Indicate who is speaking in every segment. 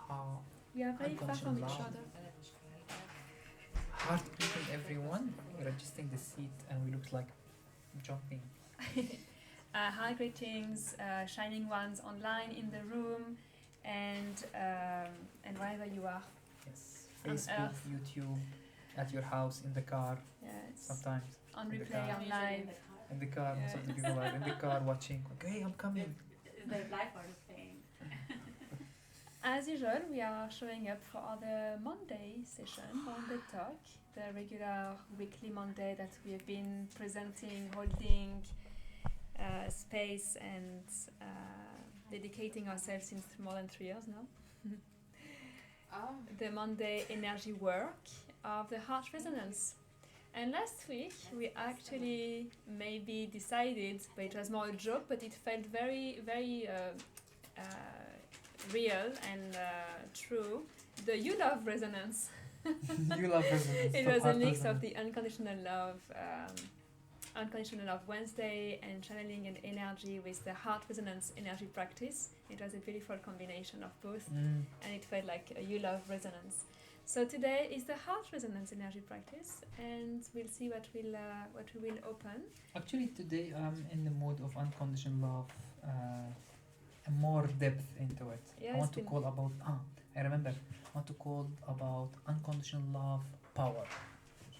Speaker 1: how
Speaker 2: We are very far from each
Speaker 1: unconditional
Speaker 2: other.
Speaker 1: heart beating everyone. We're adjusting the seat and we look like jumping.
Speaker 2: Hi, greetings, shining ones online in the room, and wherever you are.
Speaker 1: Yes.
Speaker 2: On
Speaker 1: Facebook,
Speaker 2: Earth.
Speaker 1: YouTube, at your house, in the car,
Speaker 2: Yes.
Speaker 1: sometimes.
Speaker 2: On
Speaker 1: in the
Speaker 2: replay,
Speaker 1: car.
Speaker 2: on live.
Speaker 1: In the car, most of the
Speaker 2: Yes.
Speaker 1: people are in the car watching. Okay, I'm coming.
Speaker 3: Their life are playing.
Speaker 2: As usual, we are showing up for our Monday session, Monday Talk, the regular weekly Monday that we have been presenting, holding space and dedicating ourselves since more than 3 years now. The Monday energy work of the heart resonance. And last week we actually maybe decided, but it was more a joke, but it felt very, very real and true. The You Love resonance.
Speaker 1: You love resonance.
Speaker 2: It
Speaker 1: the
Speaker 2: was a
Speaker 1: heart
Speaker 2: mix of
Speaker 1: resonance.
Speaker 2: the unconditional love Wednesday and channeling and energy with the heart resonance energy practice. It was a beautiful combination of both, and it felt like a You Love resonance. So today is the heart resonance energy practice, and we'll see what we will open.
Speaker 1: Actually, today I'm in the mood of unconditional love, more depth into it.
Speaker 2: Yeah,
Speaker 1: I want
Speaker 2: it's
Speaker 1: to
Speaker 2: been-
Speaker 1: call about, I remember, I want to call about unconditional love power.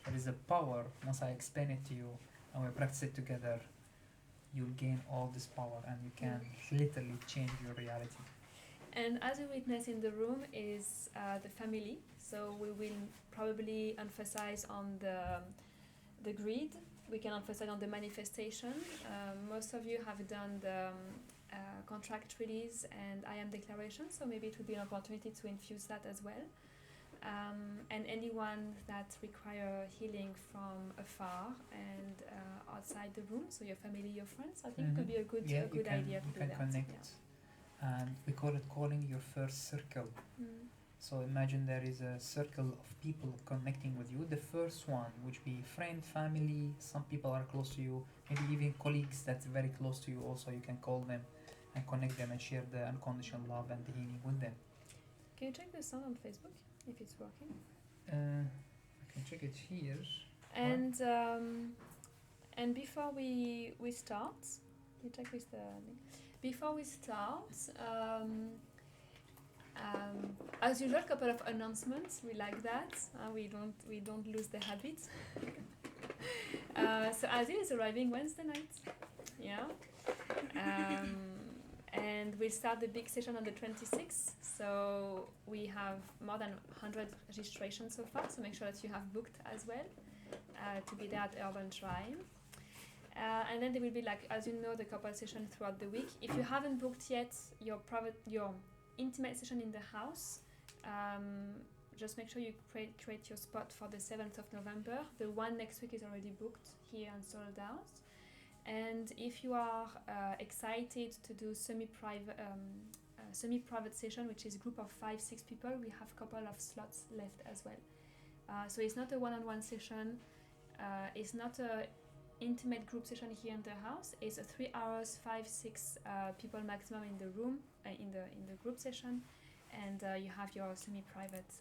Speaker 1: There is a power, once I explain it to you and we practice it together, you'll gain all this power and you can literally change your reality.
Speaker 2: And as we witness in the room is the family. So we will probably emphasize on the grid. We can emphasize on the manifestation. Most of you have done the contract release and I am declaration. So maybe it would be an opportunity to infuse that as well. And anyone that require healing from afar and outside the room, so your family, your friends, I think it could be a good
Speaker 1: Yeah,
Speaker 2: good idea to
Speaker 1: you
Speaker 2: do
Speaker 1: can
Speaker 2: that.
Speaker 1: connect. And we call it calling your first circle.
Speaker 2: Yeah. Mm.
Speaker 1: So imagine there is a circle of people connecting with you. The first one, which be friend, family, some people are close to you, maybe even colleagues that's very close to you also, you can call them and connect them and share the unconditional love and the healing with them.
Speaker 2: Can you check the sound on Facebook if it's working?
Speaker 1: I can check it here.
Speaker 2: And before we start, you check with the link. Before we start, as usual, couple of announcements. We like that. We don't lose the habit. So Azil is arriving Wednesday night. Yeah. And we'll start the big session on the 26th. So we have more than 100 registrations so far. So make sure that you have booked as well to be there at Urban Shrine. And then there will be, like, as you know, the couple session throughout the week. If you haven't booked yet your intimate session in the house, just make sure you create your spot for the 7th of November. The one next week is already booked here and sold out. And if you are excited to do semi-private session, which is a group of 5-6 people, we have a couple of slots left as well. So it's not a one-on-one session. It's not a intimate group session here in the house. It's a 3 hours, 5-6 people maximum in the room, in the group session, and you have your semi-private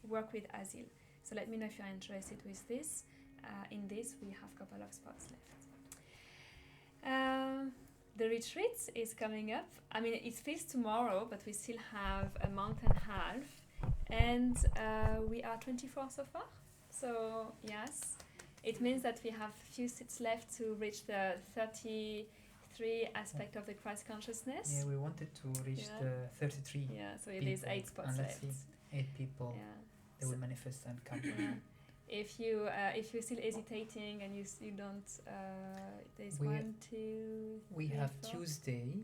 Speaker 2: work with Azil. So let me know if you're interested with this. In this, we have a couple of spots left. The retreat is coming up. I mean, it feels tomorrow, but we still have a month and a half, and we are 24 so far. So yes. It means that we have few seats left to reach the 33 aspect of the Christ consciousness.
Speaker 1: Yeah, we wanted to reach the 33.
Speaker 2: Yeah, so it is 8 spots
Speaker 1: and
Speaker 2: left.
Speaker 1: let's see, 8 people.
Speaker 2: Yeah.
Speaker 1: They will manifest and come.
Speaker 2: Yeah. If you're still hesitating and you don't, there's
Speaker 1: We-
Speaker 2: 1, 2.
Speaker 1: We
Speaker 2: 3,
Speaker 1: have
Speaker 2: 4.
Speaker 1: Tuesday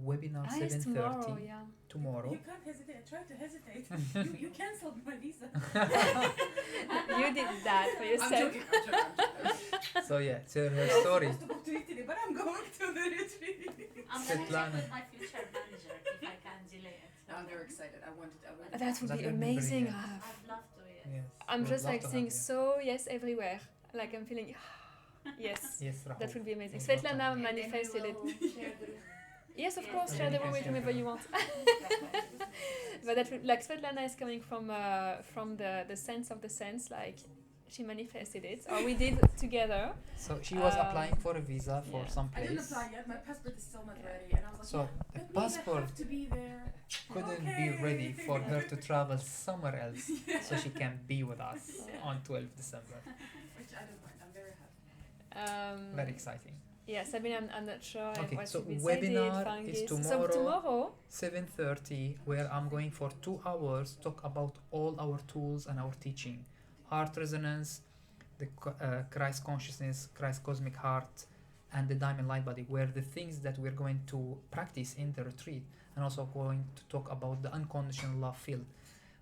Speaker 1: webinar
Speaker 2: It's
Speaker 1: 7:30
Speaker 2: tomorrow. Yeah.
Speaker 1: tomorrow.
Speaker 3: You can't hesitate. I tried to hesitate. you cancelled my visa.
Speaker 2: You did that for yourself.
Speaker 3: I'm joking.
Speaker 1: So yeah, tell her
Speaker 3: I was
Speaker 1: story.
Speaker 3: supposed to go to Italy, but I'm going to the retreat.
Speaker 4: I'm gonna check
Speaker 1: Svetlana.
Speaker 4: with my future manager if I can delay it.
Speaker 3: No, I'm very excited. I wanted.
Speaker 2: That would
Speaker 1: That
Speaker 2: be
Speaker 1: would be
Speaker 2: amazing.
Speaker 1: brilliant.
Speaker 4: I'd love to, yes.
Speaker 1: Yes.
Speaker 2: I'm
Speaker 1: we'd
Speaker 2: just
Speaker 1: love
Speaker 2: like
Speaker 1: to
Speaker 2: saying
Speaker 1: have you.
Speaker 2: so yes everywhere. Like I'm feeling yes.
Speaker 1: Yes, Rahul.
Speaker 2: That would be amazing.
Speaker 1: We'd love to
Speaker 2: Svetlana
Speaker 1: have you.
Speaker 2: manifested it.
Speaker 4: And then we will share the room.
Speaker 2: Yes, of
Speaker 4: Yes.
Speaker 2: course. Share the room with whomever you want.
Speaker 4: Likewise.
Speaker 2: But that like Svetlana is coming from the sense of the sense, like she manifested it, or we did together.
Speaker 1: So she was applying for a visa for
Speaker 2: yeah.
Speaker 1: some
Speaker 3: I didn't
Speaker 1: place.
Speaker 3: apply yet. My passport is still not
Speaker 2: Yeah.
Speaker 3: ready, and I was like,
Speaker 1: So
Speaker 3: yeah,
Speaker 1: the
Speaker 3: that means I
Speaker 1: passport
Speaker 3: have to be there.
Speaker 1: couldn't
Speaker 3: Okay.
Speaker 1: be ready for her to travel somewhere else, so she can be with us
Speaker 2: Yeah.
Speaker 1: on 12 December.
Speaker 3: Which I don't mind. I'm very happy.
Speaker 1: Very exciting.
Speaker 2: Yes, I mean, I'm not sure
Speaker 1: Okay,
Speaker 2: what
Speaker 1: so
Speaker 2: to be decided.
Speaker 1: webinar is
Speaker 2: So
Speaker 1: tomorrow.
Speaker 2: tomorrow,
Speaker 1: 7:30, where I'm going for 2 hours talk about all our tools and our teaching, heart resonance, the Christ consciousness, Christ cosmic heart, and the diamond light body, where the things that we're going to practice in the retreat, and also going to talk about the unconditional love field.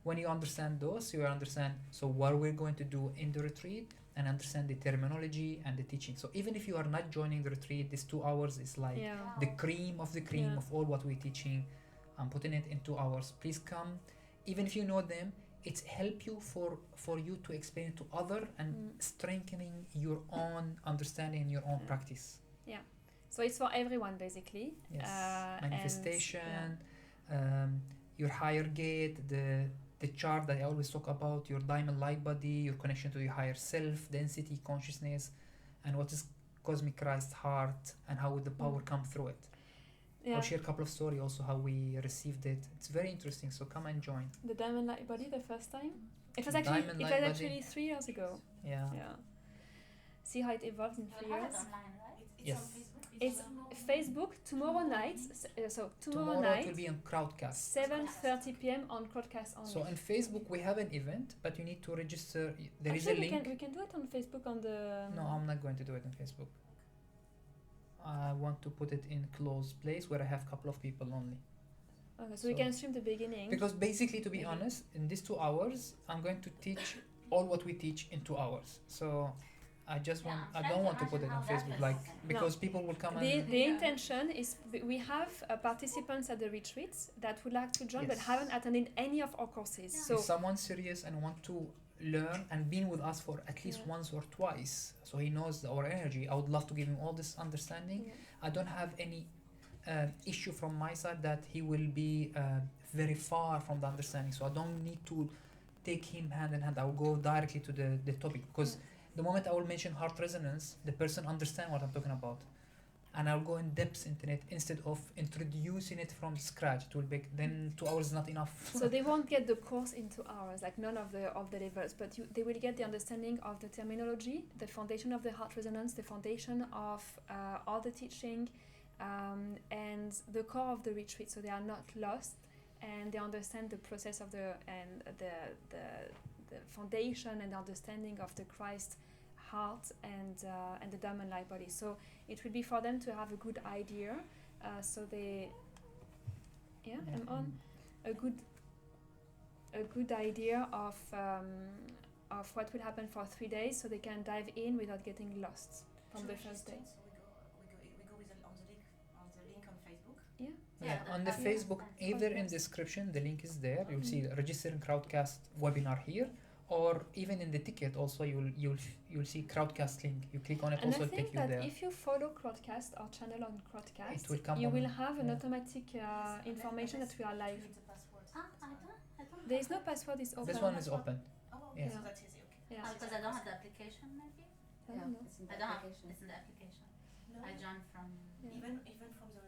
Speaker 1: When you understand those, you understand so what we're going to do in the retreat, and understand the terminology and the teaching. So even if you are not joining the retreat, this 2 hours is like
Speaker 2: yeah.
Speaker 1: the cream of the cream
Speaker 2: Yeah.
Speaker 1: of all what we're teaching. I'm putting it in 2 hours. Please come. Even if you know them, it's help you for you to explain it to other and strengthening your own understanding and your own practice.
Speaker 2: So it's for everyone basically.
Speaker 1: Yes.
Speaker 2: And,
Speaker 1: Manifestation, your higher gate, the chart that I always talk about, your diamond light body, your connection to your higher self, density, consciousness, and what is cosmic Christ heart, and how would the power come through it.
Speaker 2: yeah.
Speaker 1: I'll share a couple of stories also how we received it. It's very interesting, so come and join.
Speaker 2: The diamond light body the first time. It was
Speaker 1: Diamond
Speaker 2: actually
Speaker 1: light body.
Speaker 2: 3 years ago.
Speaker 1: Yeah.
Speaker 2: Yeah. See how it evolved in 3
Speaker 4: You'll have
Speaker 2: years.
Speaker 4: it online, right?
Speaker 3: It's
Speaker 1: Yes.
Speaker 3: on Facebook.
Speaker 2: It's Facebook tomorrow night. So tomorrow
Speaker 1: Tomorrow it will
Speaker 2: night,
Speaker 1: be on Crowdcast.
Speaker 2: 7:30 p.m. on Crowdcast only.
Speaker 1: So on Facebook we have an event, but you need to register. There is a
Speaker 2: Actually,
Speaker 1: link.
Speaker 2: we can do it on Facebook on the.
Speaker 1: No, I'm not going to do it on Facebook. I want to put it in closed place where I have a couple of people only.
Speaker 2: Okay, so we
Speaker 1: So-
Speaker 2: can stream the beginning.
Speaker 1: Because basically, to be
Speaker 2: Maybe.
Speaker 1: honest, in these 2 hours, I'm going to teach all what we teach in 2 hours. So I just want, I don't want to put it on Facebook, like, because people will come
Speaker 2: The,
Speaker 1: and.
Speaker 2: the
Speaker 3: Yeah.
Speaker 2: intention is we have participants at the retreats that would like to join but
Speaker 1: Yes.
Speaker 2: haven't attended any of our courses.
Speaker 4: Yeah.
Speaker 2: So
Speaker 1: If someone's serious and want to learn and been with us for at least
Speaker 2: Yeah.
Speaker 1: once or twice, so he knows our energy, I would love to give him all this understanding.
Speaker 2: yeah.
Speaker 1: I don't have any issue from my side that he will be very far from the understanding, so I don't need to take him hand in hand. I will go directly to the topic, because the moment I will mention heart resonance, the person understand what I'm talking about, and I'll go in depth into it instead of introducing it from scratch. It will be then 2 hours is not enough.
Speaker 2: So they won't get the course in 2 hours, like none of the levels, but they will get the understanding of the terminology, the foundation of the heart resonance, the foundation of all the teaching, and the core of the retreat. So they are not lost, and they understand the process of the foundation and the understanding of the Christ heart and the diamond light body. So it will be for them to have a good idea. So they, yeah,
Speaker 1: Yeah.
Speaker 2: I'm on a good idea of what will happen for 3 days, so they can dive in without getting lost from the first day.
Speaker 3: So we go with on the link on Facebook.
Speaker 1: Yeah,
Speaker 4: Yeah,
Speaker 1: on the
Speaker 4: the-
Speaker 1: Facebook,
Speaker 4: yeah.
Speaker 1: either in description, the link is there. You'll see registering Crowdcast webinar here, or even in the ticket. Also, you'll see Crowdcast link. You click on it,
Speaker 2: And
Speaker 1: also
Speaker 2: I
Speaker 1: it'll
Speaker 2: think
Speaker 1: take you
Speaker 2: that
Speaker 1: there.
Speaker 2: if you follow Crowdcast, our channel on Crowdcast,
Speaker 1: It will come
Speaker 2: you
Speaker 1: on-
Speaker 2: will have an
Speaker 1: yeah.
Speaker 2: automatic information that we are live.
Speaker 3: Need the password.
Speaker 4: Ah, I don't
Speaker 2: There is no password, it's open.
Speaker 1: This one is open.
Speaker 3: Oh, okay,
Speaker 1: Yeah.
Speaker 3: so that's easy. Okay.
Speaker 2: Yeah.
Speaker 4: because I don't have the application, maybe?
Speaker 2: I don't know.
Speaker 5: It's in
Speaker 4: I
Speaker 5: the
Speaker 4: don't have,
Speaker 5: application.
Speaker 4: it's in the application.
Speaker 3: No,
Speaker 4: I joined from,
Speaker 2: Yeah.
Speaker 3: even from the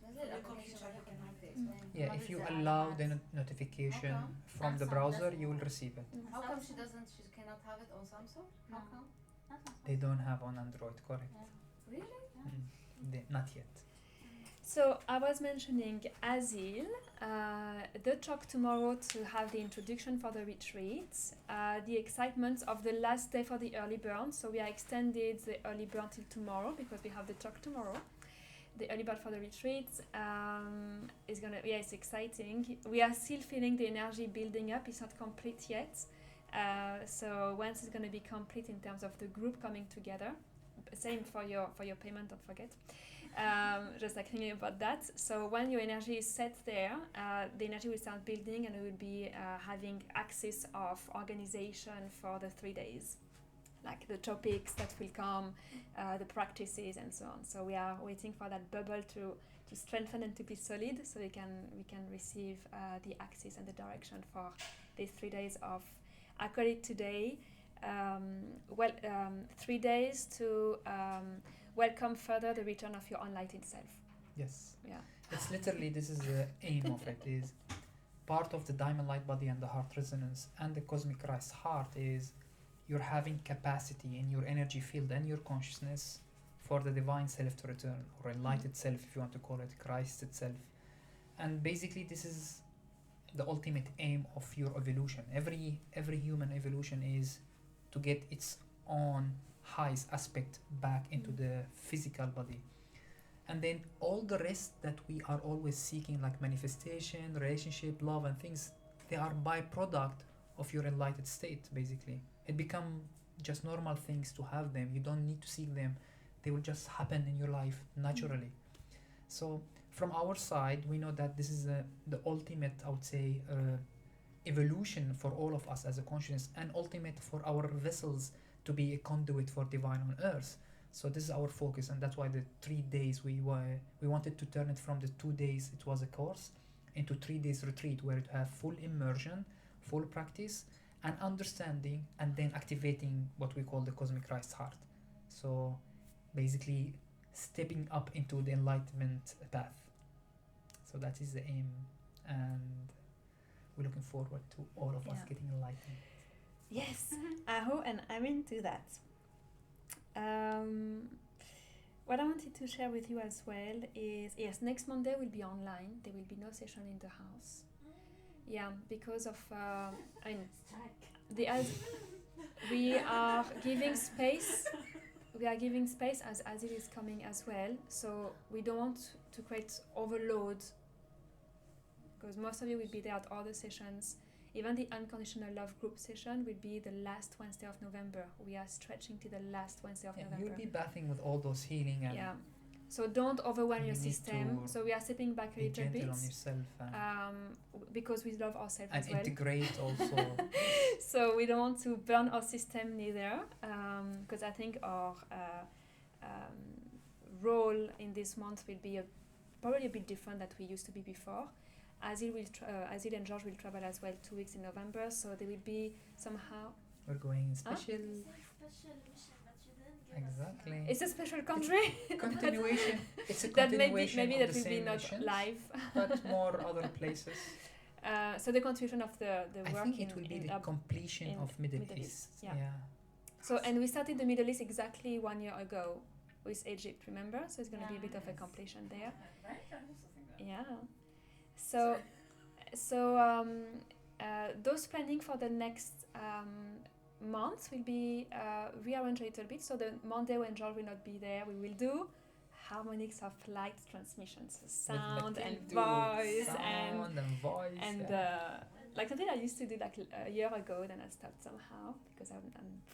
Speaker 5: There's
Speaker 3: the
Speaker 5: an application
Speaker 3: computer,
Speaker 5: where
Speaker 3: you
Speaker 5: you
Speaker 3: can
Speaker 5: can have
Speaker 3: have
Speaker 5: it
Speaker 2: Mm.
Speaker 5: explained.
Speaker 1: Yeah,
Speaker 4: What
Speaker 1: if
Speaker 4: is
Speaker 1: you
Speaker 4: the
Speaker 1: allow the
Speaker 4: ads?
Speaker 1: notification
Speaker 5: Okay.
Speaker 1: from the
Speaker 4: Samsung
Speaker 1: browser,
Speaker 4: does-
Speaker 1: you will receive it.
Speaker 5: How come she cannot have it on Samsung? How
Speaker 4: No.
Speaker 5: come?
Speaker 4: that's not
Speaker 1: They don't have on Android, correct?
Speaker 5: Really?
Speaker 1: Not yet.
Speaker 2: So I was mentioning Azil, the talk tomorrow to have the introduction for the retreat, the excitement of the last day for the early burn. So we are extended the early burn till tomorrow because we have the talk tomorrow. The early bird for the retreat is gonna, yeah, it's exciting. We are still feeling the energy building up. It's not complete yet. So once it's gonna be complete in terms of the group coming together, same for your payment. Don't forget. Just like thinking about that. So when your energy is set there, the energy will start building, and we will be having access of organization for the 3 days, like the topics that will come, the practices, and so on. So we are waiting for that bubble to to strengthen and to be solid, so we can receive the axis and the direction for these 3 days of. I call it today 3 days to welcome further the return of your enlightened self.
Speaker 1: Yes.
Speaker 2: Yeah.
Speaker 1: It's literally, this is the aim of it, is part of the diamond light body and the heart resonance and the cosmic Christ heart is you're having capacity in your energy field and your consciousness for the divine self to return, or enlightened self if you want to call it, Christ itself. And basically this is the ultimate aim of your evolution. Every human evolution is to get its own highest aspect back into the physical body. And then all the rest that we are always seeking, like manifestation, relationship, love and things, they are byproduct of your enlightened state. Basically it become just normal things to have them. You don't need to seek them, they will just happen in your life naturally. So from our side we know that this is the ultimate, I would say, evolution for all of us as a consciousness, and ultimate for our vessels to be a conduit for divine on earth. So this is our focus, and that's why the 3 days we wanted to turn it from the 2 days it was a course into 3 days retreat, where it have full immersion, full practice and understanding, and then activating what we call the cosmic Christ heart. So basically stepping up into the enlightenment path. So that is the aim, and we're looking forward to all of us
Speaker 2: Yeah.
Speaker 1: getting enlightened.
Speaker 2: Yes, Aho and I'm into that. What I wanted to share with you as well is, yes, next Monday will be online. There will be no session in the house. Yeah, because of, we are giving space. We are giving space as Azil is coming as well. So we don't want to create overload, because most of you will be there at all the sessions. Even the unconditional love group session will be the last Wednesday of November. We are stretching to the last Wednesday of November.
Speaker 1: You'll be bathing with all those healing and
Speaker 2: Yeah. So don't overwhelm
Speaker 1: You
Speaker 2: your
Speaker 1: need
Speaker 2: system.
Speaker 1: to
Speaker 2: So we are stepping back a
Speaker 1: be
Speaker 2: little
Speaker 1: gentle
Speaker 2: bit.
Speaker 1: on yourself
Speaker 2: Because we love ourselves
Speaker 1: and
Speaker 2: as well.
Speaker 1: integrate also.
Speaker 2: So we don't want to burn our system neither, because I think our role in this month will be probably a bit different than we used to be before. Azil and George will travel as well 2 weeks in November, so they will be somehow.
Speaker 1: We're going special. Exactly.
Speaker 2: It's a special country.
Speaker 1: Continuation. It's a
Speaker 2: that
Speaker 1: continuation
Speaker 2: maybe
Speaker 1: of
Speaker 2: that
Speaker 1: the
Speaker 2: will be
Speaker 1: same
Speaker 2: not
Speaker 1: missions,
Speaker 2: live.
Speaker 1: but more other places.
Speaker 2: So the continuation of the
Speaker 1: I
Speaker 2: work
Speaker 1: think
Speaker 2: in,
Speaker 1: it will be
Speaker 2: in
Speaker 1: the completion
Speaker 2: in
Speaker 1: of Middle
Speaker 2: Middle
Speaker 1: East.
Speaker 2: East, yeah. So, and we started the Middle East exactly 1 year ago with Egypt, remember? So it's going to be a bit of a completion there.
Speaker 3: Right? I also think that.
Speaker 2: Yeah. So those planning for the next month will be rearranged a little bit. So the Monday when George will not be there, we will do harmonics of light transmissions, so sound and voice and like something I used to do like a year ago, then I stopped somehow because I'm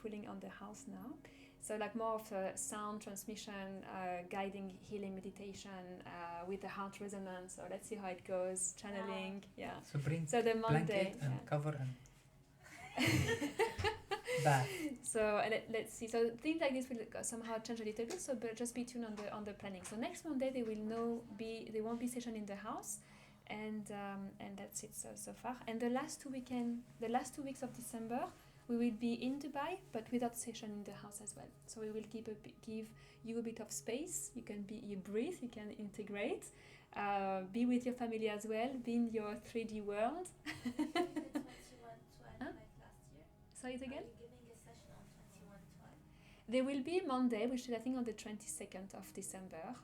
Speaker 2: pulling on the house now. So like more of a sound transmission, guiding healing meditation with the heart resonance. So let's see how it goes. Channeling, yeah.
Speaker 1: So bring
Speaker 2: So the Monday,
Speaker 1: blanket and
Speaker 2: yeah.
Speaker 1: cover and bath.
Speaker 2: So let's see. So things like this will somehow change a little bit. So but just be tuned on the planning. So next Monday there won't be session in the house, and that's it so far. And the last 2 weeks of December, we will be in Dubai, but without session in the house as well. So we will give you a bit of space. You breathe, you can integrate, be with your family as well, be in your 3D world. Say it again? There will be Monday, which is I think on the 22nd of December,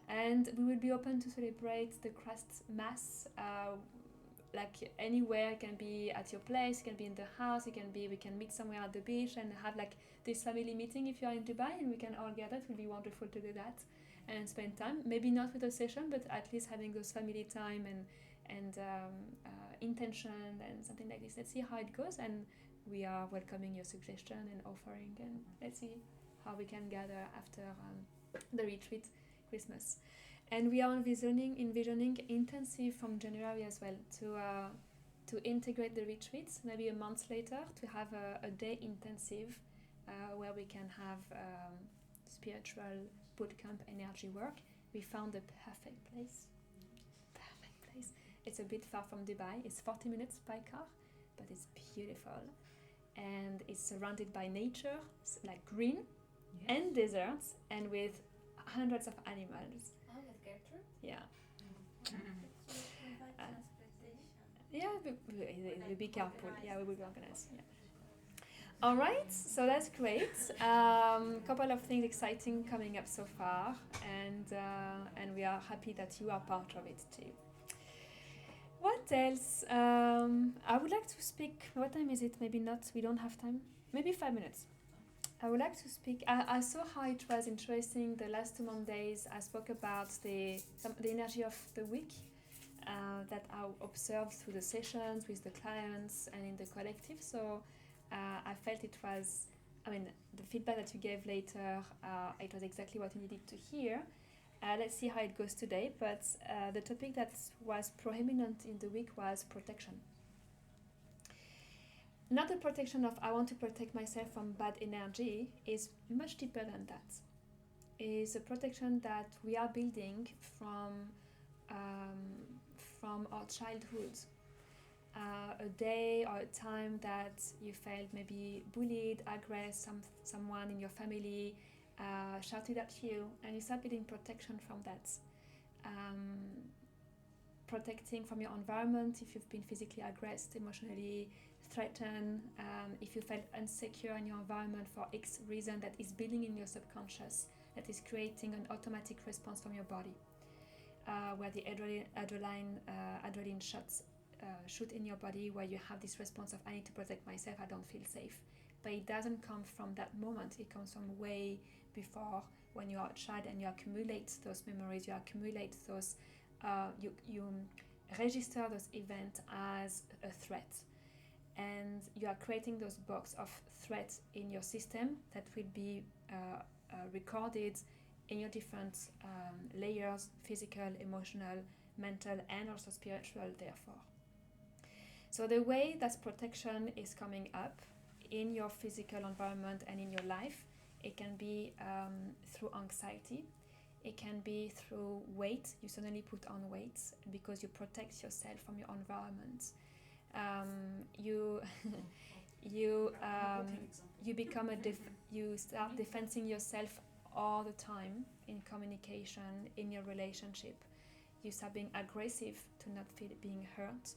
Speaker 2: and we will be open to celebrate the Christ Mass. Like anywhere, it can be at your place, it can be in the house, we can meet somewhere at the beach and have like this family meeting if you are in Dubai, and we can all gather. It will be wonderful to do that and spend time. Maybe not with a session, but at least having those family time and intention and something like this. Let's see how it goes, and we are welcoming your suggestion and offering, and let's see how we can gather after the retreat, Christmas. And we are envisioning intensive from January as well to integrate the retreats, maybe a month later, to have a day intensive where we can have spiritual bootcamp energy work we found the perfect place. Perfect place. It's a bit far from Dubai. It's 40 minutes by car, but it's beautiful. And it's surrounded by nature, like green and deserts, and with hundreds of animals.
Speaker 5: Oh, with Gertrude?
Speaker 2: Yeah.
Speaker 4: Invite
Speaker 2: Uh,
Speaker 4: transportation.
Speaker 2: Yeah, we'll be careful. Yeah, we will be organized. Yeah. All right, so that's great. Couple of things exciting coming up so far, and we are happy that you are part of it too. What else? I would like to speak. What time is it? Maybe not. We don't have time. Maybe 5 minutes. I would like to speak. I saw how it was interesting the last 2 Mondays. I spoke about the energy of the week that I observed through the sessions with the clients and in the collective. So I felt it was, the feedback that you gave later, it was exactly what you needed to hear. Let's see how it goes today. But the topic that was prominent in the week was protection. Not the protection of I want to protect myself from bad energy, is much deeper than that. It's a protection that we are building from our childhood. A day or a time that you felt maybe bullied, aggressed, someone in your family shouted at you, and you start building protection from that. Protecting from your environment if you've been physically aggressed, emotionally threatened, if you felt insecure in your environment for X reason that is building in your subconscious, that is creating an automatic response from your body, where the adrenaline shoot in your body, where you have this response of I need to protect myself, I don't feel safe. But it doesn't come from that moment, it comes from way before, when you are a child and you accumulate those memories, you accumulate those, you register those events as a threat. And you are creating those box of threats in your system that will be recorded in your different layers, physical, emotional, mental, and also spiritual, therefore. So the way that protection is coming up in your physical environment and in your life, it can be through anxiety, it can be through weight. You suddenly put on weight because you protect yourself from your environment. You become you start defending yourself all the time in communication, in your relationship. You start being aggressive to not feel being hurt,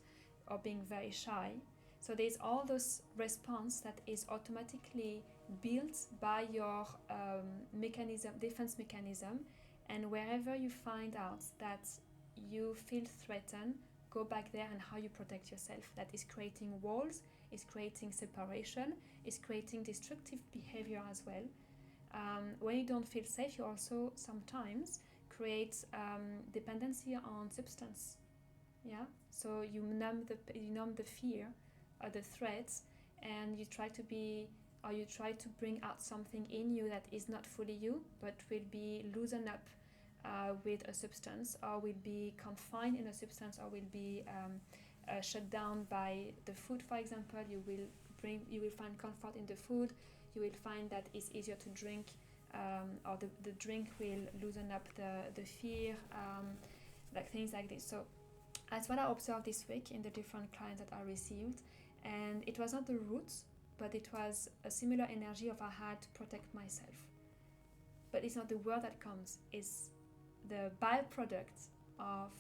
Speaker 2: or being very shy. So there's all those response that is automatically built by your defense mechanism, and wherever you find out that you feel threatened, go back there and how you protect yourself. That is creating walls, is creating separation, is creating destructive behavior as well. When you don't feel safe, you also sometimes create dependency on substance. Yeah, so you numb the fear or the threats, and you try to bring out something in you that is not fully you, but will be loosened up with a substance, or will be confined in a substance, or will be shut down by the food, for example. You will find comfort in the food. You will find that it's easier to drink, or the drink will loosen up the fear, like things like this. So that's what I observed this week in the different clients that I received, and it was not the roots, but it was a similar energy of I had to protect myself. But it's not the word that comes, it's the byproduct of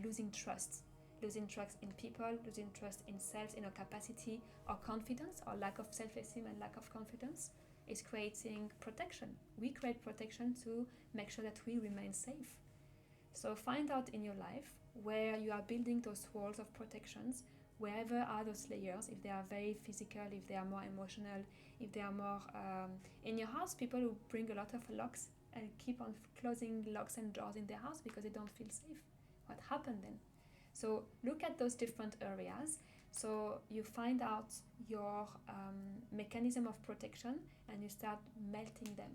Speaker 2: losing trust in people, losing trust in self, in our capacity, or confidence, or lack of self-esteem and lack of confidence is creating protection. We create protection to make sure that we remain safe. So find out in your life where you are building those walls of protections, wherever are those layers, if they are very physical, if they are more emotional, if they are more in your house, people who bring a lot of locks and keep on closing locks and doors in their house because they don't feel safe. What happened then? So look at those different areas. So you find out your mechanism of protection and you start melting them.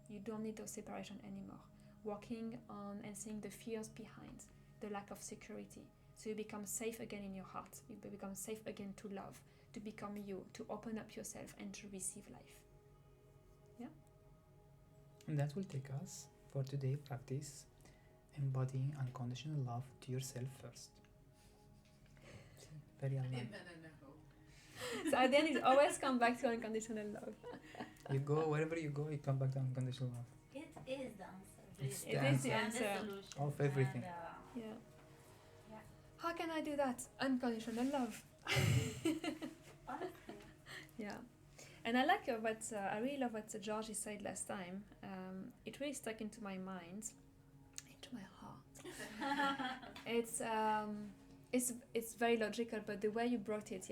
Speaker 2: You don't need those separation anymore. Working on and seeing the fears behind, the lack of security. So you become safe again in your heart. You become safe again to love, to become you, to open up yourself and to receive life. Yeah?
Speaker 1: And that will take us for today, practice embodying unconditional love to yourself first. See, very aligned.
Speaker 2: So at the end, it always come back to unconditional love.
Speaker 1: You go wherever you go, you come back to unconditional love.
Speaker 4: It is the answer.
Speaker 1: It's
Speaker 4: really.
Speaker 1: the
Speaker 2: It is the
Speaker 4: And
Speaker 2: answer
Speaker 4: solution.
Speaker 1: of everything.
Speaker 4: And,
Speaker 2: Yeah.
Speaker 4: Yeah.
Speaker 2: How can I do that? Unconditional love.
Speaker 4: honestly,
Speaker 2: Yeah. And I like I really love what Georgie said last time. It really stuck into my mind, into my heart. It's very logical, but the way you brought it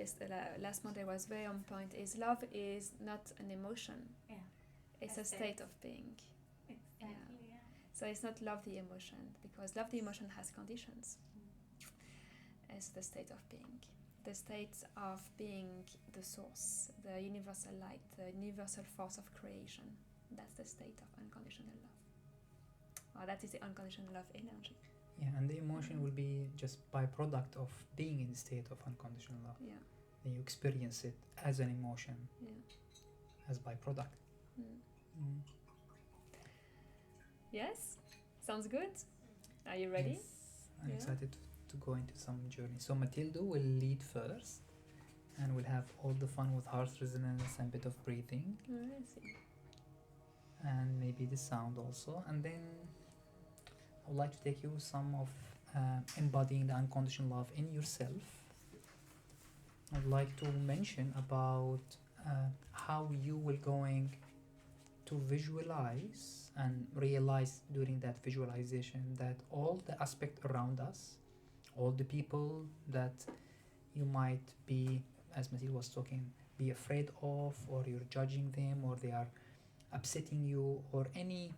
Speaker 2: last Monday was very on point. Is love is not an emotion.
Speaker 4: Yeah.
Speaker 2: It's a
Speaker 4: A state.
Speaker 2: state of being.
Speaker 4: exactly. Yeah.
Speaker 2: So it's not love the emotion, because love the emotion has conditions. It's the state of being. The state of being the source, the universal light, the universal force of creation. That's the state of unconditional love. Well, that is the unconditional love energy.
Speaker 1: Yeah, and the emotion will be just byproduct of being in the state of unconditional love.
Speaker 2: Yeah.
Speaker 1: Then you experience it as an emotion,
Speaker 2: Yeah.
Speaker 1: as byproduct.
Speaker 2: Mm. Yes? Sounds good? Are you ready?
Speaker 1: Yes, I'm
Speaker 2: Yeah.
Speaker 1: excited to go into some journey. So Matilda will lead first, and we'll have all the fun with heart resonance and bit of breathing,
Speaker 2: I see.
Speaker 1: and maybe the sound also. And then I would like to take you some of embodying the unconditional love in yourself. I'd like to mention about how you will going to visualize and realize during that visualization that all the aspect around us, all the people that you might be, as Mathilde was talking, be afraid of, or you're judging them, or they are upsetting you, or any,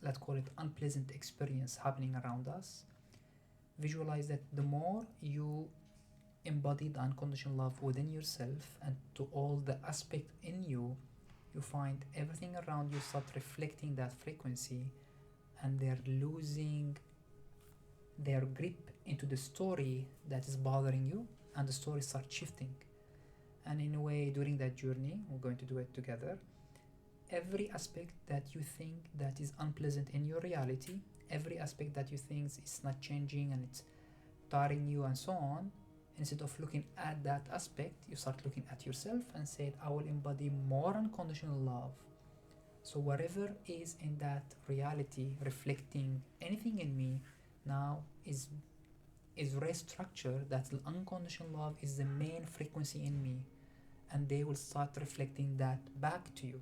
Speaker 1: let's call it, unpleasant experience happening around us. Visualize that the more you embody the unconditional love within yourself and to all the aspect in you, you find everything around you start reflecting that frequency, and they're losing their grip into the story that is bothering you, and the story starts shifting. And in a way, during that journey, we're going to do it together, every aspect that you think that is unpleasant in your reality, every aspect that you think is not changing and it's tiring you and so on, instead of looking at that aspect, you start looking at yourself and say, I will embody more unconditional love. So whatever is in that reality reflecting anything in me now is restructured, that the unconditional love is the main frequency in me, and they will start reflecting that back to you.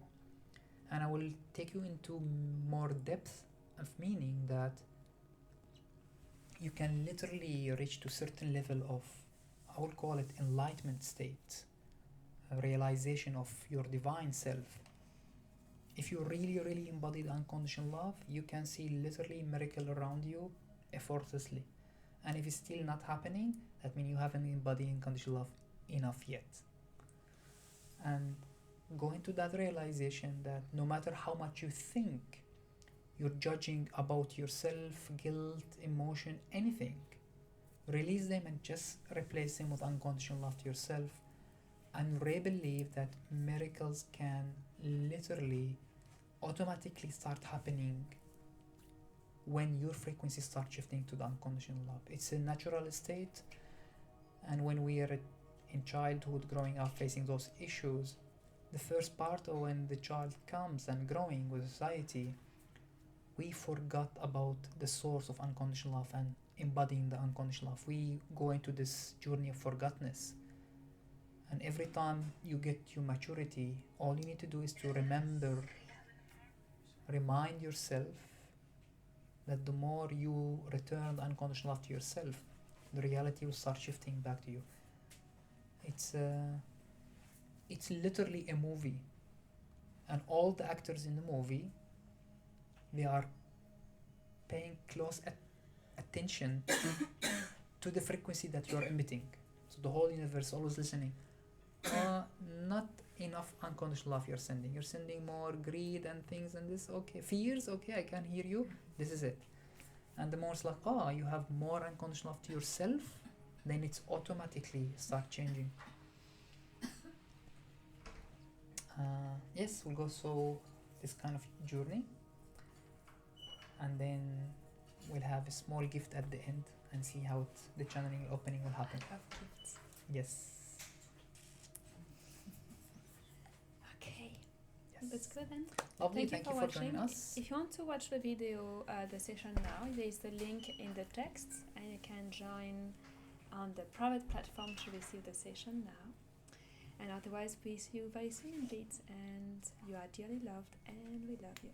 Speaker 1: And I will take you into more depth of meaning that you can literally reach to certain level of, I will call it, enlightenment state, a realization of your divine self. If you really embody the unconditional love, you can see literally miracle around you effortlessly. And if it's still not happening, that means you haven't embodied unconditional love enough yet. And go into that realization that no matter how much you think you're judging about yourself, guilt, emotion, anything, release them and just replace them with unconditional love to yourself, and really believe that miracles can literally automatically start happening when your frequency starts shifting to the unconditional love. It's a natural state, and when we are in childhood growing up facing those issues, the first part of when the child comes and growing with society, we forgot about the source of unconditional love and embodying the unconditional love. We go into this journey of forgottenness. And every time you get to maturity, all you need to do is to remind yourself that the more you return the unconditional love to yourself, the reality will start shifting back to you. It's literally a movie, and all the actors in the movie, they are paying close attention to the frequency that you're emitting. So the whole universe always listening. Not enough unconditional love you're sending. You're sending more greed and things and this. Okay, fears. Okay, I can hear you. This is it. And the more it's like, you have more unconditional love to yourself, then it's automatically start changing. Yes, we'll go through this kind of journey. and then we'll have a small gift at the end and see how the channeling opening will happen.
Speaker 2: I love gifts.
Speaker 1: Yes.
Speaker 2: Okay,
Speaker 1: Yes.
Speaker 2: let's go then.
Speaker 1: Lovely.
Speaker 2: Thank you
Speaker 1: Thank
Speaker 2: for
Speaker 1: you for
Speaker 2: watching.
Speaker 1: joining us.
Speaker 2: If you want to watch the video, the session now, there is the link in the text, and you can join on the private platform to receive the session now. And otherwise, we see you very soon indeed. And you are dearly loved, and we love you.